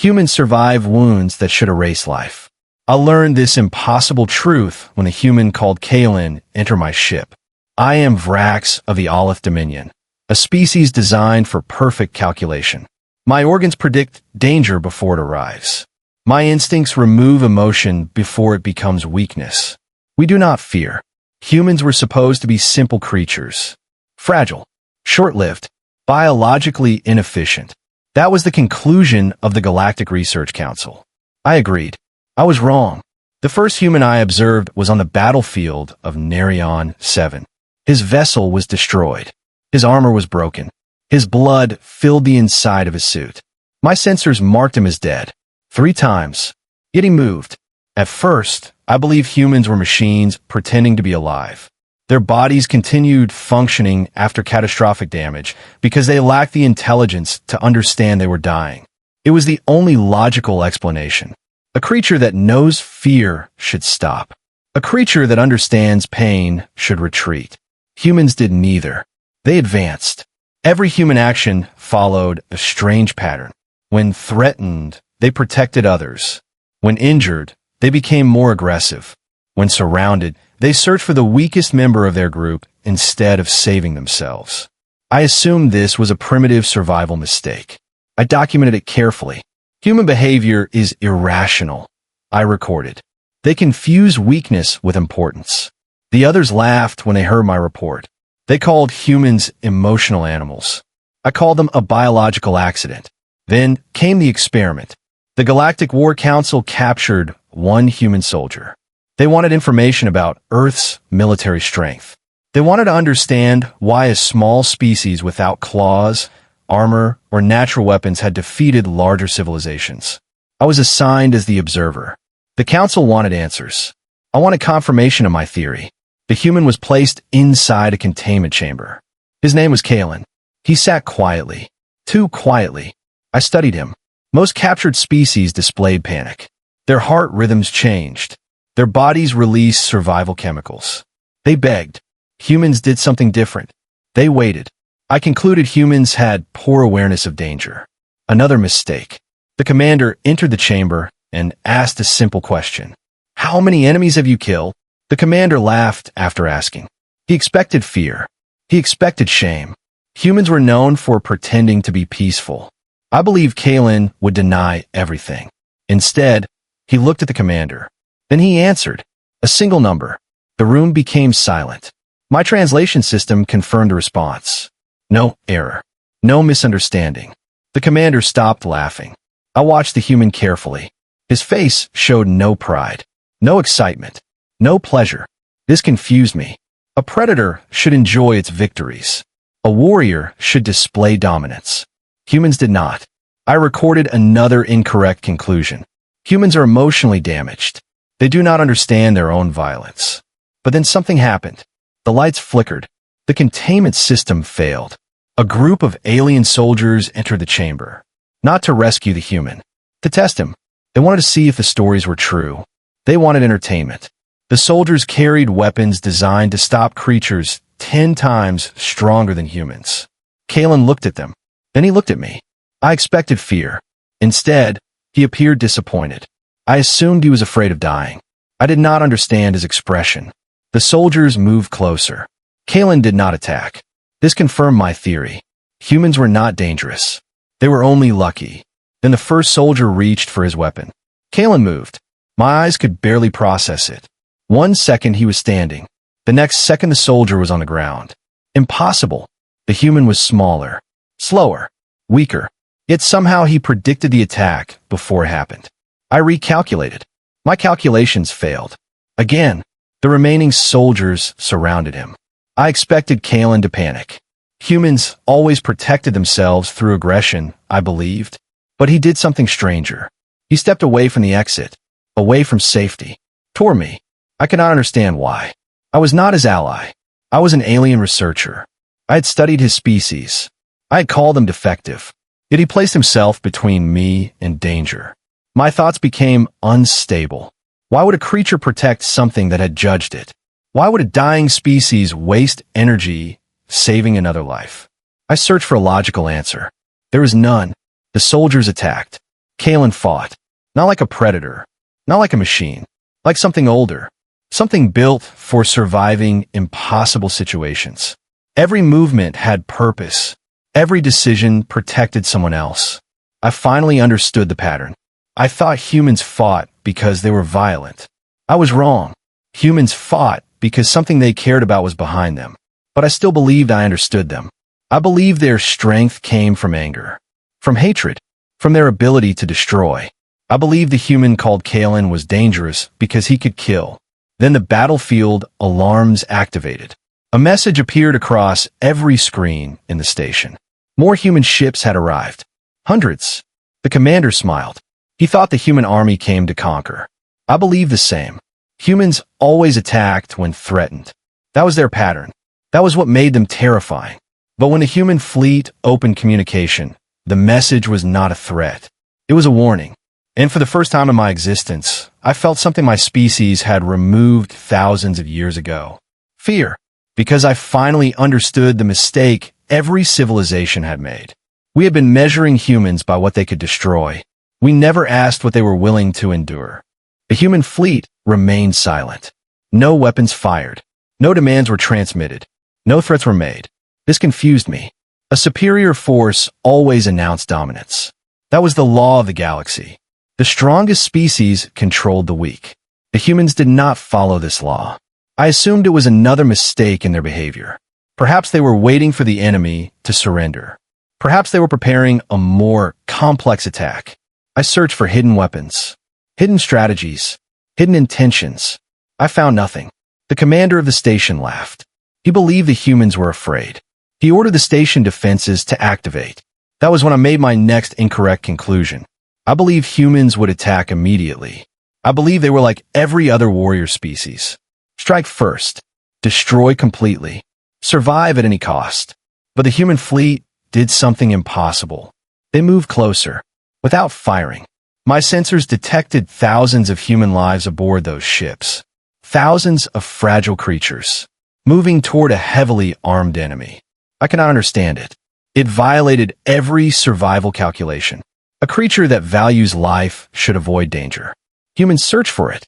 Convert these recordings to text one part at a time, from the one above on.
Humans survive wounds that should erase life. I learned this impossible truth when a human called Kalen entered my ship. I am Vrax of the Aleph Dominion, a species designed for perfect calculation. My organs predict danger before it arrives. My instincts remove emotion before it becomes weakness. We do not fear. Humans were supposed to be simple creatures. Fragile, short-lived, biologically inefficient. That was the conclusion of the Galactic Research Council. I agreed. I was wrong. The first human I observed was on the battlefield of Nerion 7. His vessel was destroyed. His armor was broken. His blood filled the inside of his suit. My sensors marked him as dead. 3 times. Yet he moved. At first, I believed humans were machines pretending to be alive. Their bodies continued functioning after catastrophic damage because they lacked the intelligence to understand they were dying. It was the only logical explanation. A creature that knows fear should stop. A creature that understands pain should retreat. Humans did neither. They advanced. Every human action followed a strange pattern. When threatened, they protected others. When injured, they became more aggressive. When surrounded, they searched for the weakest member of their group instead of saving themselves. I assumed this was a primitive survival mistake. I documented it carefully. Human behavior is irrational. I recorded. They confuse weakness with importance. The others laughed when they heard my report. They called humans emotional animals. I called them a biological accident. Then came the experiment. The Galactic War Council captured 1 human soldier. They wanted information about Earth's military strength. They wanted to understand why a small species without claws, armor, or natural weapons had defeated larger civilizations. I was assigned as the observer. The council wanted answers. I wanted confirmation of my theory. The human was placed inside a containment chamber. His name was Kalen. He sat quietly. Too quietly. I studied him. Most captured species displayed panic. Their heart rhythms changed. Their bodies released survival chemicals. They begged. Humans did something different. They waited. I concluded humans had poor awareness of danger. Another mistake. The commander entered the chamber and asked a simple question. How many enemies have you killed? The commander laughed after asking. He expected fear. He expected shame. Humans were known for pretending to be peaceful. I believed Kalen would deny everything. Instead, he looked at the commander. Then he answered. A single number. The room became silent. My translation system confirmed a response. No error. No misunderstanding. The commander stopped laughing. I watched the human carefully. His face showed no pride, no excitement, no pleasure. This confused me. A predator should enjoy its victories. A warrior should display dominance. Humans did not. I recorded another incorrect conclusion. Humans are emotionally damaged. They do not understand their own violence. But then something happened. The lights flickered. The containment system failed. A group of alien soldiers entered the chamber. Not to rescue the human. To test him. They wanted to see if the stories were true. They wanted entertainment. The soldiers carried weapons designed to stop creatures 10 times stronger than humans. Kalen looked at them. Then he looked at me. I expected fear. Instead, he appeared disappointed. I assumed he was afraid of dying. I did not understand his expression. The soldiers moved closer. Kalen did not attack. This confirmed my theory. Humans were not dangerous. They were only lucky. Then the first soldier reached for his weapon. Kalen moved. My eyes could barely process it. 1 second he was standing. The next second the soldier was on the ground. Impossible. The human was smaller, slower, weaker. Yet somehow he predicted the attack before it happened. I recalculated. My calculations failed. Again, the remaining soldiers surrounded him. I expected Kalen to panic. Humans always protected themselves through aggression, I believed. But he did something stranger. He stepped away from the exit, away from safety, toward me. I could not understand why. I was not his ally. I was an alien researcher. I had studied his species. I had called him defective. Yet he placed himself between me and danger. My thoughts became unstable. Why would a creature protect something that had judged it? Why would a dying species waste energy saving another life? I searched for a logical answer. There was none. The soldiers attacked. Kalen fought. Not like a predator. Not like a machine. Like something older. Something built for surviving impossible situations. Every movement had purpose. Every decision protected someone else. I finally understood the pattern. I thought humans fought because they were violent. I was wrong. Humans fought because something they cared about was behind them. But I still believed I understood them. I believed their strength came from anger, from hatred, from their ability to destroy. I believed the human called Kalen was dangerous because he could kill. Then the battlefield alarms activated. A message appeared across every screen in the station. More human ships had arrived. Hundreds. The commander smiled. He thought the human army came to conquer. I believed the same. Humans always attacked when threatened. That was their pattern. That was what made them terrifying. But when the human fleet opened communication, the message was not a threat. It was a warning. And for the first time in my existence, I felt something my species had removed thousands of years ago. Fear. Because I finally understood the mistake every civilization had made. We had been measuring humans by what they could destroy. We never asked what they were willing to endure. The human fleet remained silent. No weapons fired. No demands were transmitted. No threats were made. This confused me. A superior force always announced dominance. That was the law of the galaxy. The strongest species controlled the weak. The humans did not follow this law. I assumed it was another mistake in their behavior. Perhaps they were waiting for the enemy to surrender. Perhaps they were preparing a more complex attack. I searched for hidden weapons, hidden strategies, hidden intentions. I found nothing. The commander of the station laughed. He believed the humans were afraid. He ordered the station defenses to activate. That was when I made my next incorrect conclusion. I believed humans would attack immediately. I believed they were like every other warrior species. Strike first. Destroy completely. Survive at any cost. But the human fleet did something impossible. They moved closer, without firing. My sensors detected thousands of human lives aboard those ships. Thousands of fragile creatures, moving toward a heavily armed enemy. I cannot understand it. It violated every survival calculation. A creature that values life should avoid danger. Humans search for it.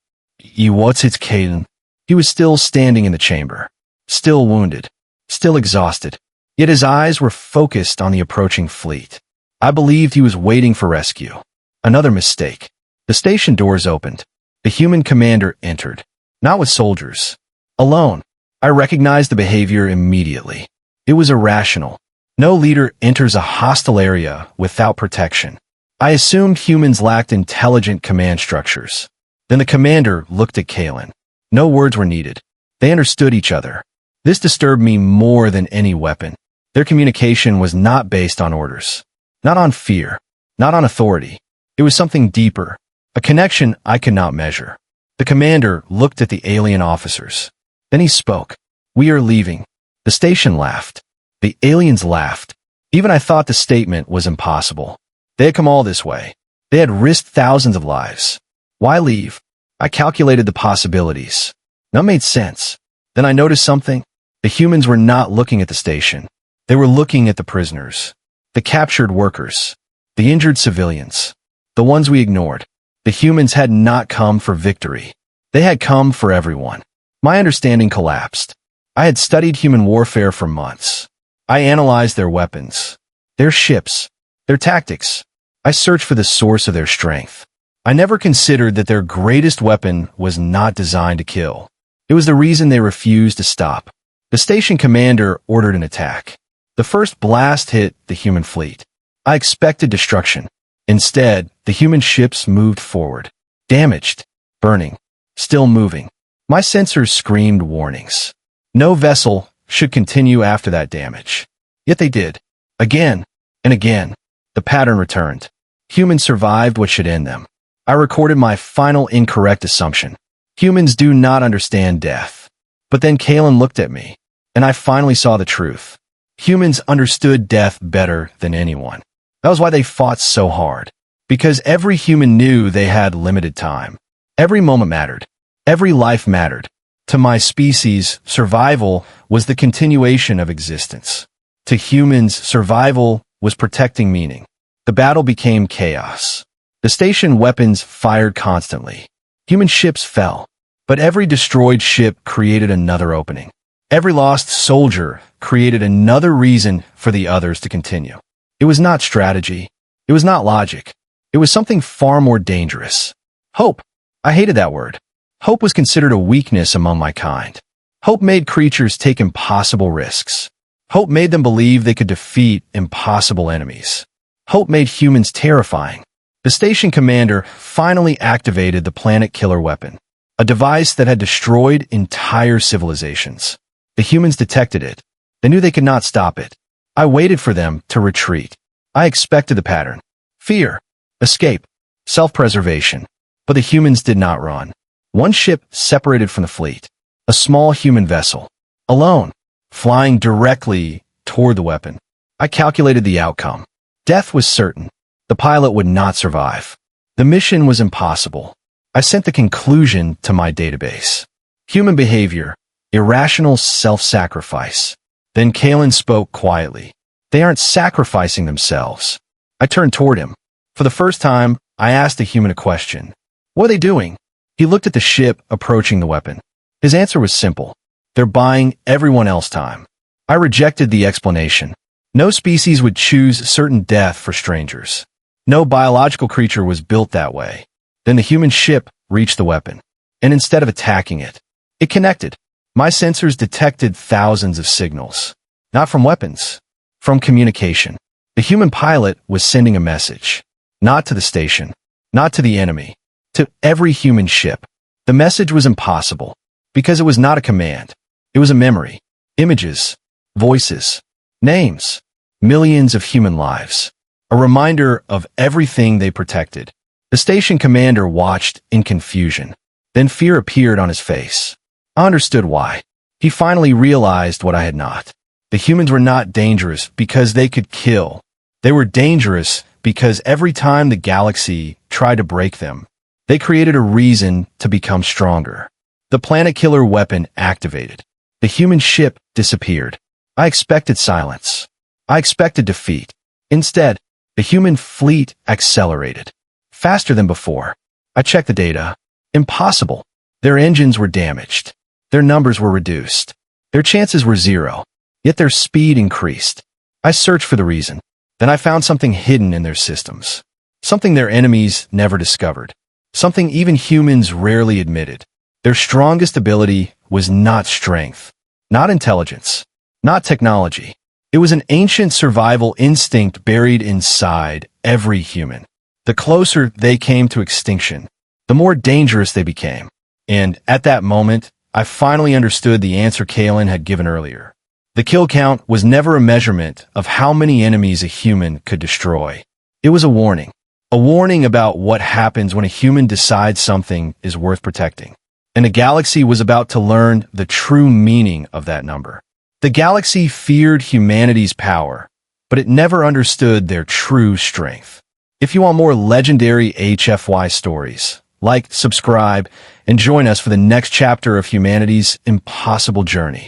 What's its Kalen? He was still standing in the chamber. Still wounded. Still exhausted. Yet his eyes were focused on the approaching fleet. I believed he was waiting for rescue. Another mistake. The station doors opened. The human commander entered. Not with soldiers. Alone. I recognized the behavior immediately. It was irrational. No leader enters a hostile area without protection. I assumed humans lacked intelligent command structures. Then the commander looked at Kalen. No words were needed. They understood each other. This disturbed me more than any weapon. Their communication was not based on orders. Not on fear. Not on authority. It was something deeper. A connection I could not measure. The commander looked at the alien officers. Then he spoke. We are leaving. The station laughed. The aliens laughed. Even I thought the statement was impossible. They had come all this way. They had risked thousands of lives. Why leave? I calculated the possibilities. None made sense. Then I noticed something. The humans were not looking at the station. They were looking at the prisoners. The captured workers. The injured civilians. The ones we ignored. The humans had not come for victory. They had come for everyone. My understanding collapsed. I had studied human warfare for months. I analyzed their weapons, their ships, their tactics. I searched for the source of their strength. I never considered that their greatest weapon was not designed to kill. It was the reason they refused to stop. The station commander ordered an attack. The first blast hit the human fleet. I expected destruction. Instead, the human ships moved forward. Damaged, burning, still moving. My sensors screamed warnings. No vessel should continue after that damage. Yet they did. Again and again. The pattern returned. Humans survived what should end them. I recorded my final incorrect assumption. Humans do not understand death. But then Kalen looked at me, and I finally saw the truth. Humans understood death better than anyone. That was why they fought so hard. Because every human knew they had limited time. Every moment mattered. Every life mattered. To my species, survival was the continuation of existence. To humans, survival was protecting meaning. The battle became chaos. The station weapons fired constantly. Human ships fell. But every destroyed ship created another opening. Every lost soldier created another reason for the others to continue. It was not strategy. It was not logic. It was something far more dangerous. Hope. I hated that word. Hope was considered a weakness among my kind. Hope made creatures take impossible risks. Hope made them believe they could defeat impossible enemies. Hope made humans terrifying. The station commander finally activated the planet killer weapon, a device that had destroyed entire civilizations. The humans detected it. They knew they could not stop it. I waited for them to retreat. I expected the pattern. Fear, escape, self-preservation. But the humans did not run. One ship separated from the fleet. A small human vessel. Alone, flying directly toward the weapon. I calculated the outcome. Death was certain. The pilot would not survive. The mission was impossible. I sent the conclusion to my database. Human behavior, irrational self-sacrifice. Then Kalen spoke quietly. They aren't sacrificing themselves. I turned toward him. For the first time, I asked the human a question. What are they doing? He looked at the ship approaching the weapon. His answer was simple. They're buying everyone else time. I rejected the explanation. No species would choose certain death for strangers. No biological creature was built that way. Then the human ship reached the weapon. And instead of attacking it, it connected. My sensors detected thousands of signals. Not from weapons, from communication. The human pilot was sending a message. Not to the station, not to the enemy, to every human ship. The message was impossible, because it was not a command. It was a memory. Images, voices, names, millions of human lives. A reminder of everything they protected. The station commander watched in confusion. Then fear appeared on his face. I understood why. He finally realized what I had not. The humans were not dangerous because they could kill. They were dangerous because every time the galaxy tried to break them, they created a reason to become stronger. The planet killer weapon activated. The human ship disappeared. I expected silence. I expected defeat. Instead, the human fleet accelerated. Faster than before. I checked the data. Impossible. Their engines were damaged. Their numbers were reduced. Their chances were zero. Yet their speed increased. I searched for the reason. Then I found something hidden in their systems. Something their enemies never discovered. Something even humans rarely admitted. Their strongest ability was not strength, not intelligence, not technology. It was an ancient survival instinct buried inside every human. The closer they came to extinction, the more dangerous they became. And at that moment, I finally understood the answer Kalen had given earlier. The kill count was never a measurement of how many enemies a human could destroy. It was a warning about what happens when a human decides something is worth protecting. And the galaxy was about to learn the true meaning of that number. The galaxy feared humanity's power, but it never understood their true strength. If you want more legendary HFY stories, like, subscribe, and join us for the next chapter of humanity's impossible journey.